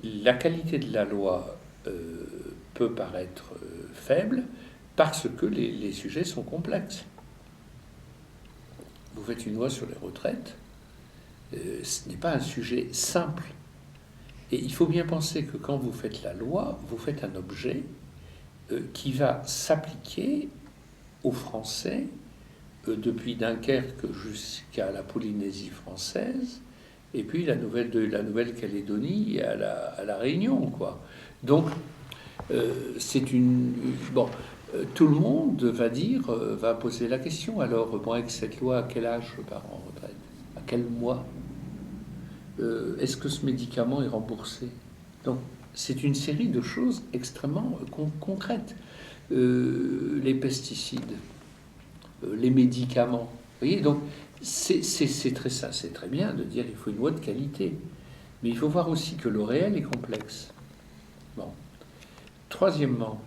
la qualité de la loi peut paraître faible parce que les sujets sont complexes. Vous faites une loi sur les retraites, ce n'est pas un sujet simple. Et il faut bien penser que quand vous faites la loi, vous faites un objet qui va s'appliquer aux Français depuis Dunkerque jusqu'à la Polynésie française, et puis la Nouvelle-Calédonie à la Réunion, quoi. Donc, c'est une... Bon, tout le monde va dire, va poser la question, alors, bon, avec cette loi, à quel âge je pars en retraite? À quel mois? Est-ce que ce médicament est remboursé? Donc, c'est une série de choses extrêmement concrètes. Les pesticides, les médicaments. Vous voyez, donc c'est très bien de dire qu'il faut une loi de qualité. Mais il faut voir aussi que le réel est complexe. Bon. Troisièmement,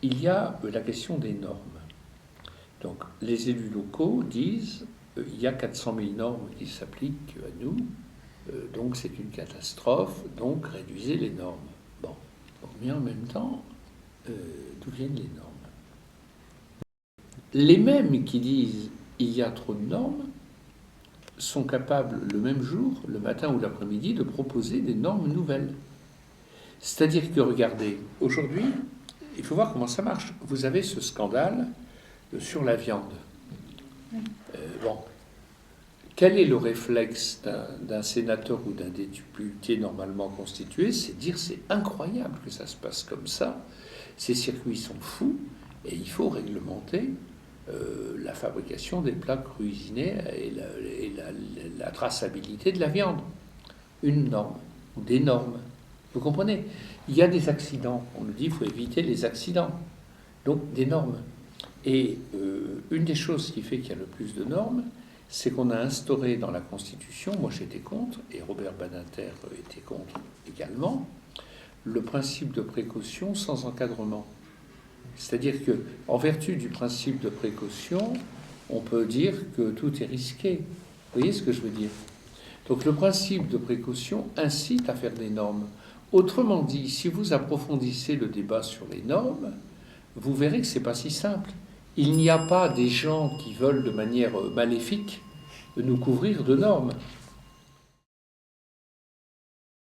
il y a la question des normes. Donc, les élus locaux disent il y a 400 000 normes qui s'appliquent à nous, donc c'est une catastrophe, donc réduisez les normes. Bon, mais en même temps, d'où viennent les normes? Les mêmes qui disent il y a trop de normes sont capables le même jour, le matin ou l'après-midi, de proposer des normes nouvelles. C'est-à-dire que, regardez, aujourd'hui, il faut voir comment ça marche. Vous avez ce scandale sur la viande. Bon, quel est le réflexe d'un sénateur ou d'un député normalement constitué? C'est dire c'est incroyable que ça se passe comme ça. Ces circuits sont fous et il faut réglementer la fabrication des plats cuisinés et la traçabilité de la viande. Une norme ou des normes. Vous comprenez? Il y a des accidents. On nous dit qu'il faut éviter les accidents. Donc des normes. Et une des choses qui fait qu'il y a le plus de normes, c'est qu'on a instauré dans la Constitution, moi j'étais contre, et Robert Badinter était contre également, le principe de précaution sans encadrement. C'est-à-dire que, en vertu du principe de précaution, on peut dire que tout est risqué. Vous voyez ce que je veux dire? Donc le principe de précaution incite à faire des normes. Autrement dit, si vous approfondissez le débat sur les normes, vous verrez que ce n'est pas si simple. Il n'y a pas des gens qui veulent de manière maléfique nous couvrir de normes.